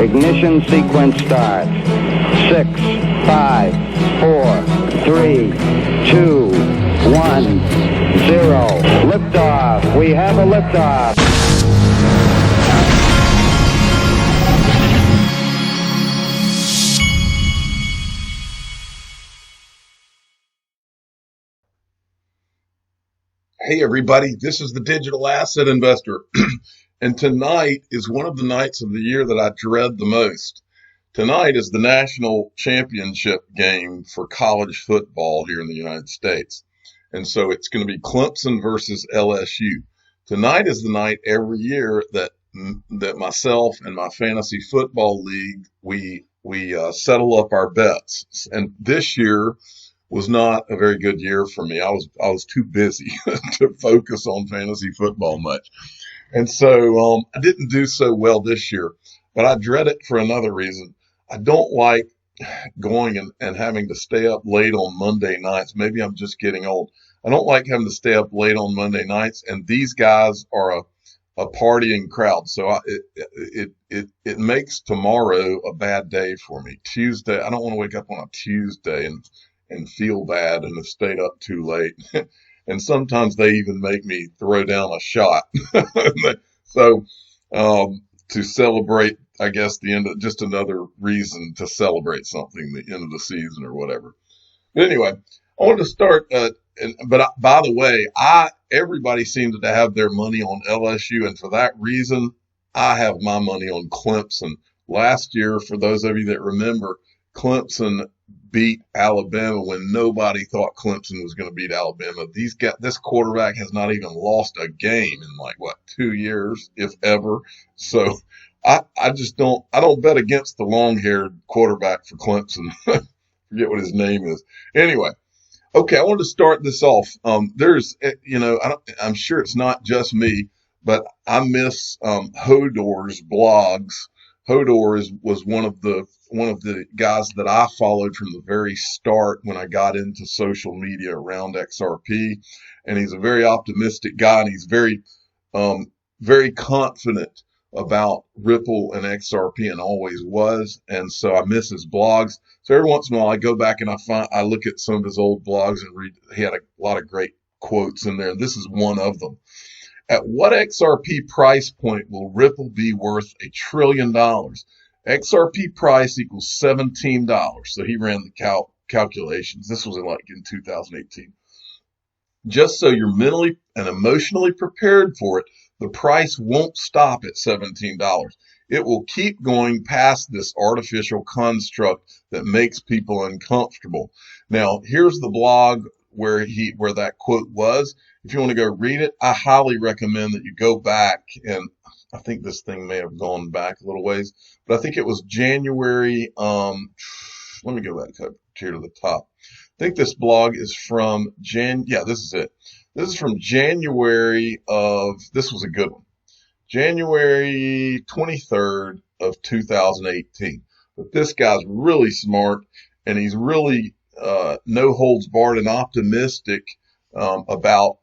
Ignition sequence starts. 6, 5, 4, 3, 2, 1, 0. Liftoff. We have a liftoff. Hey everybody, this is the Digital Asset Investor, and tonight is one of the nights of the year that I dread the most. Tonight is the national championship game for college football here in the United States, and so it's going to be Clemson versus LSU. Tonight is the night every year that myself and my fantasy football league we settle up our bets, and this year was not a very good year for me. I was too busy to focus on fantasy football much. And so I didn't do so well this year, but I dread it for another reason. I don't like going and having to stay up late on Monday nights. Maybe I'm just getting old. I don't like having to stay up late on Monday nights, and these guys are a partying crowd. So it makes tomorrow a bad day for me. Tuesday, I don't want to wake up on a Tuesday and feel bad and have stayed up too late. And sometimes they even make me throw down a shot. So to celebrate, I guess, the end of, just another reason to celebrate something, the end of the season or whatever. But anyway, I wanted to start, but by the way, everybody seems to have their money on LSU, and for that reason, I have my money on Clemson. Last year, for those of you that remember, Clemson beat Alabama when nobody thought Clemson was going to beat Alabama. This quarterback has not even lost a game in 2 years, if ever. So I don't bet against the long-haired quarterback for Clemson. Forget what his name is. Anyway, okay, I wanted to start this off. I'm sure it's not just me, but I miss Hodor's blogs. Hodor was one of the guys that I followed from the very start when I got into social media around XRP, and he's a very optimistic guy, and he's very confident about Ripple and XRP, and always was. And so I miss his blogs. So every once in a while I go back and I look at some of his old blogs and read. He had a lot of great quotes in there. This is one of them. At what XRP price point will Ripple be worth $1 trillion? XRP price equals $17. So he ran the calculations. This was in 2018. Just so you're mentally and emotionally prepared for it, the price won't stop at $17. It will keep going past this artificial construct that makes people uncomfortable. Now, here's the blog where that quote was. If you want to go read it, I highly recommend that you go back, and I think this thing may have gone back a little ways, but I think it was January. Let me go back up here to the top. I think this blog is from this is it. This is from January this was a good one. January 23rd of 2018. But this guy's really smart, and he's really no holds barred and optimistic about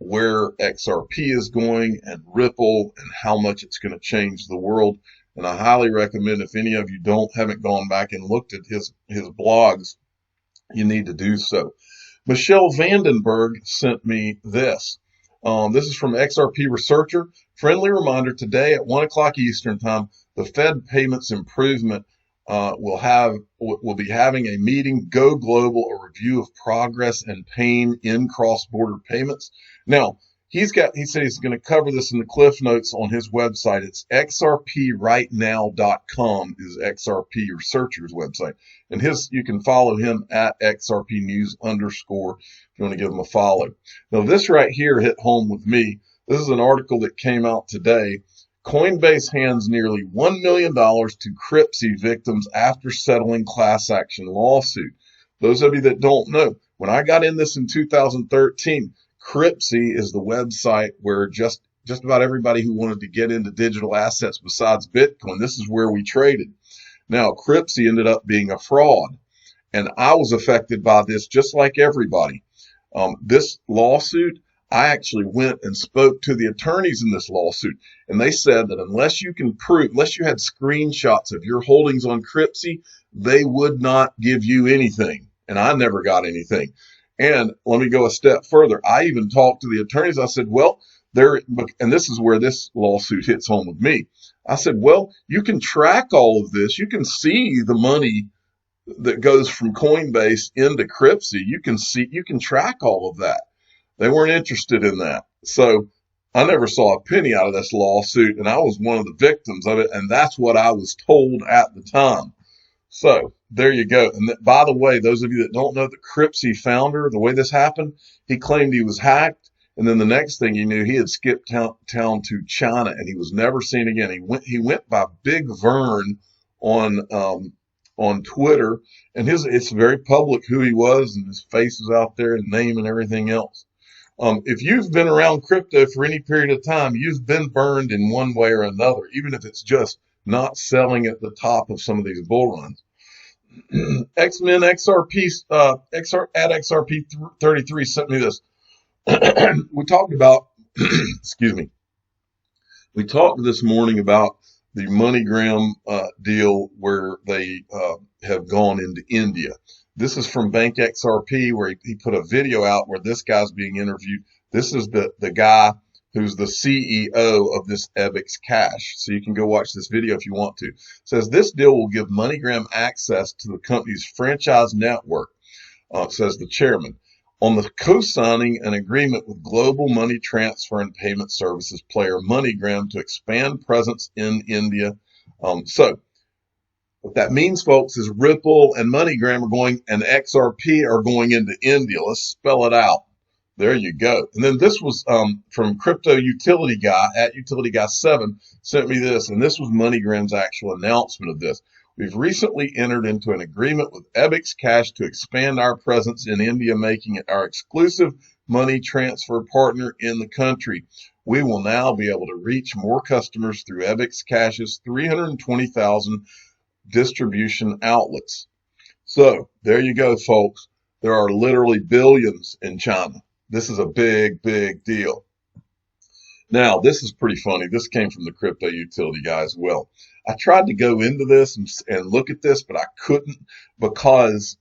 where XRP is going and Ripple and how much it's going to change the world. And I highly recommend, if any of you haven't gone back and looked at his blogs, you need to do so. Michelle Vandenberg sent me this. This is from XRP Researcher. Friendly reminder, today at 1 o'clock Eastern Time, the Fed Payments Improvement will be having a meeting, Go Global, a review of progress and pain in cross-border payments. Now, he said he's going to cover this in the Cliff Notes on his website. It's xrprightnow.com is XRP Researcher's website. And you can follow him at XRP News _ if you want to give him a follow. Now, this right here hit home with me. This is an article that came out today. Coinbase hands nearly $1 million to Currencies victims after settling class action lawsuit. Those of you that don't know, when I got in this in 2013, Currencies is the website where just about everybody who wanted to get into digital assets besides Bitcoin, this is where we traded. Now, Currencies ended up being a fraud, and I was affected by this just like everybody. This lawsuit, I actually went and spoke to the attorneys in this lawsuit, and they said that unless you had screenshots of your holdings on Cryptsy, they would not give you anything. And I never got anything. And let me go a step further. I even talked to the attorneys. I said, well, and this is where this lawsuit hits home with me. I said, well, you can track all of this. You can see the money that goes from Coinbase into Cryptsy. You can track all of that. They weren't interested in that. So I never saw a penny out of this lawsuit, and I was one of the victims of it, and that's what I was told at the time. So there you go. And by the way, those of you that don't know, the Cryptsy founder, the way this happened, he claimed he was hacked, and then the next thing you knew, he had skipped town to China, and he was never seen again. He went by Big Vern on Twitter, and it's very public who he was, and his face is out there, and name and everything else. If you've been around crypto for any period of time, you've been burned in one way or another, even if it's just not selling at the top of some of these bull runs. X-Men XRP, XRP 33 sent me this. We talked about, excuse me, we talked this morning about the MoneyGram deal where they have gone into India. This is from Bank XRP, where he put a video out where this guy's being interviewed. This is the guy who's the CEO of this EBIX Cash. So you can go watch this video if you want to. It says this deal will give MoneyGram access to the company's franchise network, says the chairman, on the co-signing an agreement with global money transfer and payment services player MoneyGram to expand presence in India. So what that means, folks, is Ripple and MoneyGram and XRP are going into India. Let's spell it out. There you go. And then this was from Crypto Utility Guy at Utility Guy 7 sent me this, and this was MoneyGram's actual announcement of this. We've recently entered into an agreement with EBIX Cash to expand our presence in India, making it our exclusive money transfer partner in the country. We will now be able to reach more customers through EBIX Cash's 320,000 distribution outlets. So there you go, folks. There are literally billions in China. This is a big, big deal. Now, this is pretty funny. This came from the Crypto Utility Guy as well. I tried to go into this and look at this, but I couldn't because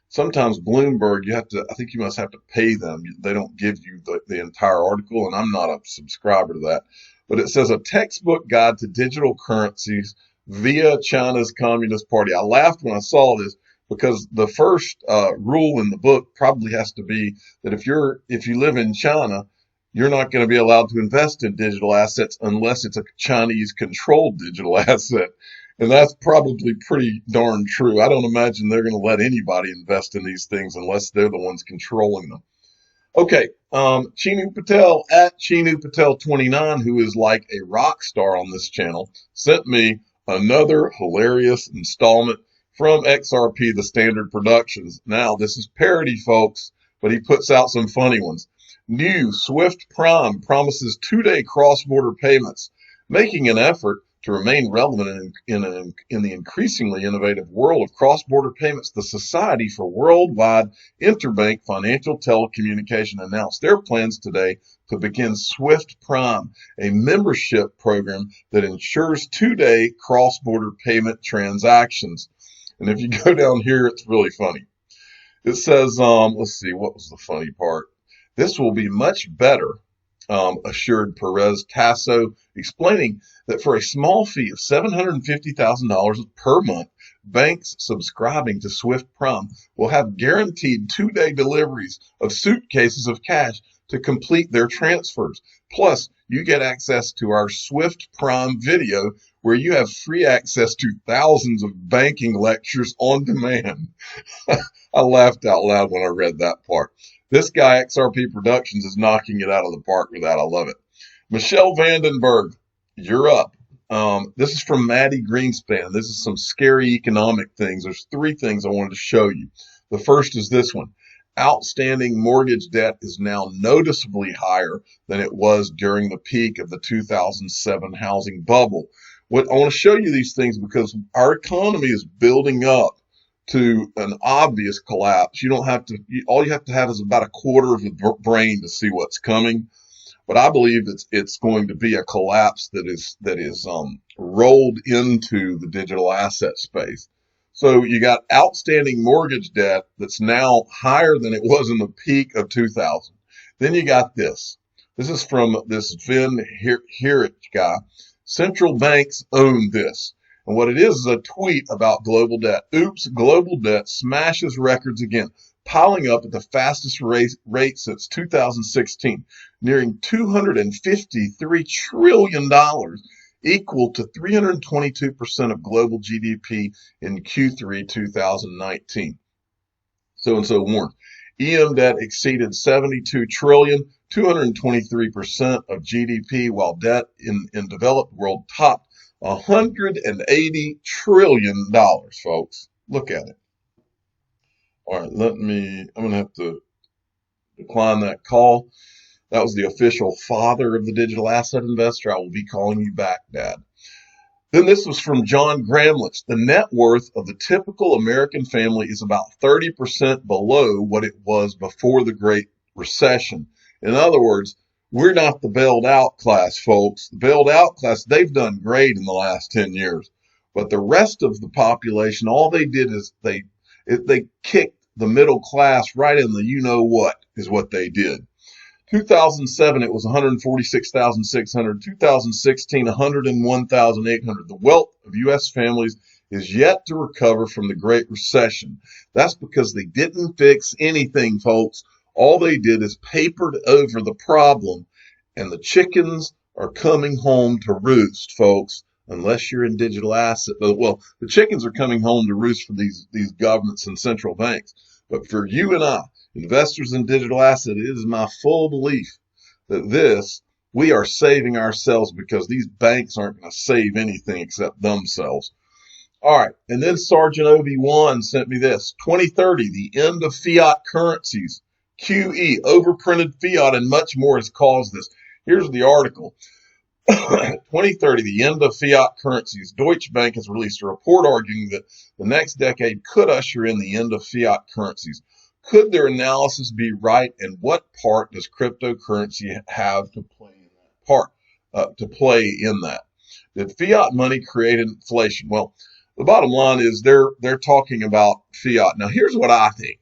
sometimes Bloomberg, I think you must have to pay them. They don't give you the entire article, and I'm not a subscriber to that. But it says a textbook guide to digital currencies via China's Communist Party. I laughed when I saw this because the first rule in the book probably has to be that if you live in China, you're not going to be allowed to invest in digital assets unless it's a Chinese-controlled digital asset. And that's probably pretty darn true. I don't imagine they're going to let anybody invest in these things unless they're the ones controlling them. Okay, Chinu Patel at Chinu Patel 29, who is like a rock star on this channel, sent me another hilarious installment from XRP, the Standard Productions. Now, this is parody, folks, but he puts out some funny ones. New Swiftprom promises 2-day cross-border payments, making an effort to remain relevant in the increasingly innovative world of cross-border payments. The Society for Worldwide Interbank Financial Telecommunication announced their plans today to begin Swiftprom, a membership program that ensures 2-day cross-border payment transactions. And if you go down here, it's really funny. It says, let's see, what was the funny part? This will be much better, assured Perez Tasso, explaining that for a small fee of $750,000 per month, banks subscribing to Swiftprom will have guaranteed 2-day deliveries of suitcases of cash to complete their transfers. Plus, you get access to our Swiftprom video, where you have free access to thousands of banking lectures on demand. I laughed out loud when I read that part. This guy, XRP Productions, is knocking it out of the park with that. I love it. Michelle Vandenberg, you're up. This is from Maddy Greenspan. This is some scary economic things. There's 3 things I wanted to show you. The first is this one. Outstanding mortgage debt is now noticeably higher than it was during the peak of the 2007 housing bubble. I want to show you these things because our economy is building up to an obvious collapse. You don't have to, all you have to have is about a quarter of a brain to see what's coming. But I believe it's going to be a collapse that is rolled into the digital asset space. So you got outstanding mortgage debt that's now higher than it was in the peak of 2000. Then you got this. This is from this Vin Hirich guy. Central banks own this. And what it is a tweet about global debt. Oops, global debt smashes records again, piling up at the fastest rate since 2016, nearing $253 trillion, equal to 322% of global GDP in Q3 2019. So-and-so warned. EM debt exceeded 72 trillion, 223% of GDP, while debt in developed world topped $180 trillion, folks. Look at it. All right, I'm going to have to decline that call. That was the official father of the digital asset investor. I will be calling you back, Dad. Then this was from John Gramlich. The net worth of the typical American family is about 30% below what it was before the Great Recession. In other words, we're not the bailed out class, folks. The bailed out class, they've done great in the last 10 years. But the rest of the population, all they did is they kicked the middle class right in the you-know-what is what they did. 2007, it was 146,600. 2016, 101,800. The wealth of U.S. families is yet to recover from the Great Recession. That's because they didn't fix anything, folks. All they did is papered over the problem, and the chickens are coming home to roost, folks, unless you're in digital asset. Well, the chickens are coming home to roost for these governments and central banks. But for you and I, investors in digital asset, it is my full belief that we are saving ourselves because these banks aren't going to save anything except themselves. All right. And then Sergeant Obi-Wan sent me this. 2030, the end of fiat currencies. QE, overprinted fiat, and much more has caused this. Here's the article. 2030, the end of fiat currencies. Deutsche Bank has released a report arguing that the next decade could usher in the end of fiat currencies. Could their analysis be right, and what part does cryptocurrency have to play in that? Did fiat money create inflation? Well, the bottom line is they're talking about fiat. Now, here's what I think.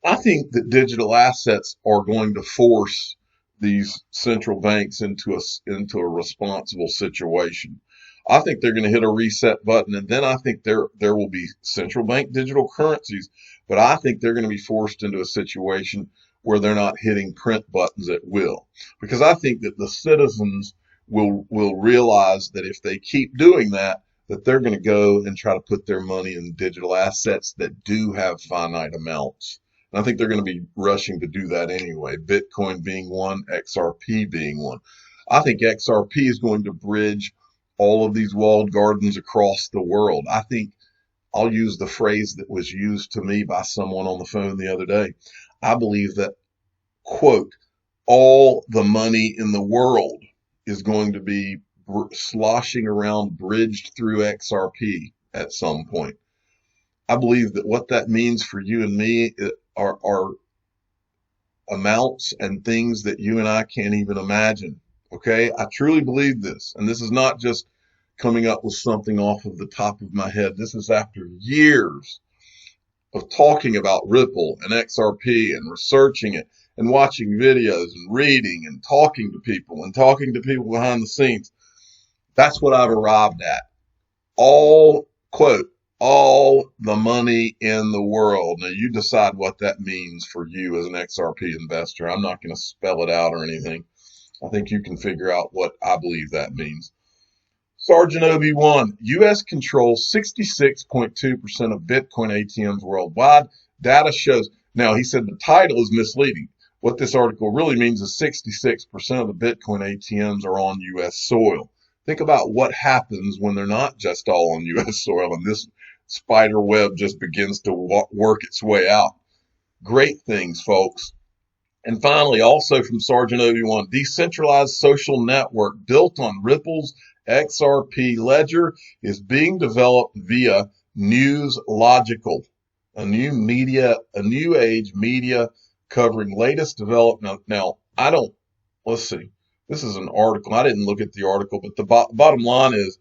I think that digital assets are going to force these central banks into a responsible situation. I think they're going to hit a reset button, and then I think there will be central bank digital currencies, but I think they're going to be forced into a situation where they're not hitting print buttons at will. Because I think that the citizens will realize that if they keep doing that they're going to go and try to put their money in digital assets that do have finite amounts. And I think they're going to be rushing to do that anyway, Bitcoin being one, XRP being one. I think XRP is going to bridge all of these walled gardens across the world. I think I'll use the phrase that was used to me by someone on the phone the other day. I believe that, quote, all the money in the world is going to be sloshing around, bridged through XRP at some point. I believe that what that means for you and me are amounts and things that you and I can't even imagine. Okay, I truly believe this, and this is not just coming up with something off of the top of my head. This is after years of talking about Ripple and XRP and researching it and watching videos and reading and talking to people behind the scenes. That's what I've arrived at. All, quote, all the money in the world. Now you decide what that means for you as an XRP investor. I'm not going to spell it out or anything. I think you can figure out what I believe that means. Sergeant Obi-Wan, U.S. controls 66.2% of Bitcoin ATMs worldwide. Data shows. Now, he said the title is misleading. What this article really means is 66% of the Bitcoin ATMs are on U.S. soil. Think about what happens when they're not just all on U.S. soil and this spider web just begins to work its way out. Great things, folks. And finally, also from Sergeant Obi-Wan, decentralized social network built on Ripple's XRP ledger is being developed via News Logical, a new age media covering latest development. Now, let's see. This is an article. I didn't look at the article, but the bottom line is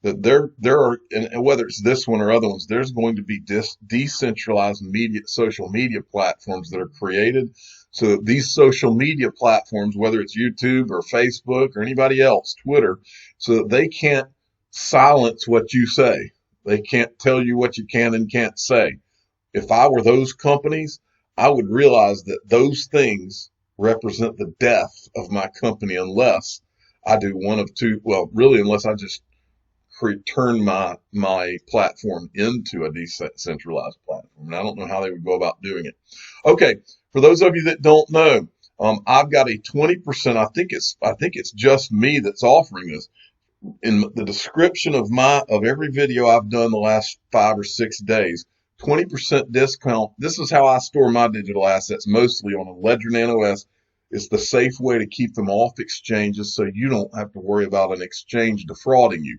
that there are, and whether it's this one or other ones, there's going to be decentralized social media platforms that are created. So that these social media platforms, whether it's YouTube or Facebook or anybody else, Twitter, so that they can't silence what you say. They can't tell you what you can and can't say. If I were those companies, I would realize that those things represent the death of my company unless I do one of two. Well, really, unless I just turn my platform into a decentralized platform. And I don't know how they would go about doing it. Okay, for those of you that don't know, I've got a 20%. I think it's just me that's offering this. In the description of every video I've done the last 5 or 6 days, 20% discount. This is how I store my digital assets, mostly on a Ledger Nano S. It's the safe way to keep them off exchanges, so you don't have to worry about an exchange defrauding you.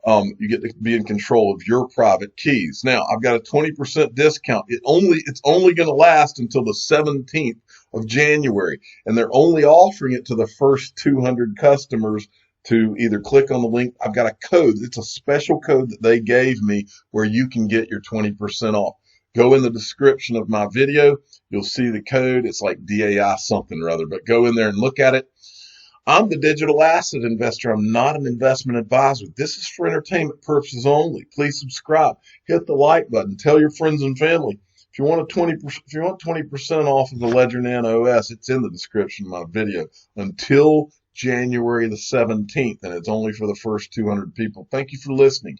You get to be in control of your private keys. Now, I've got a 20% discount. It's only going to last until the 17th of January, and they're only offering it to the first 200 customers to either click on the link. I've got a code. It's a special code that they gave me where you can get your 20% off. Go in the description of my video. You'll see the code. It's like DAI something or other, but go in there and look at it. I'm the digital asset investor. I'm not an investment advisor. This is for entertainment purposes only. Please subscribe. Hit the like button. Tell your friends and family. If you want 20% off of the Ledger Nano S, it's in the description of my video until January the 17th, and it's only for the first 200 people. Thank you for listening.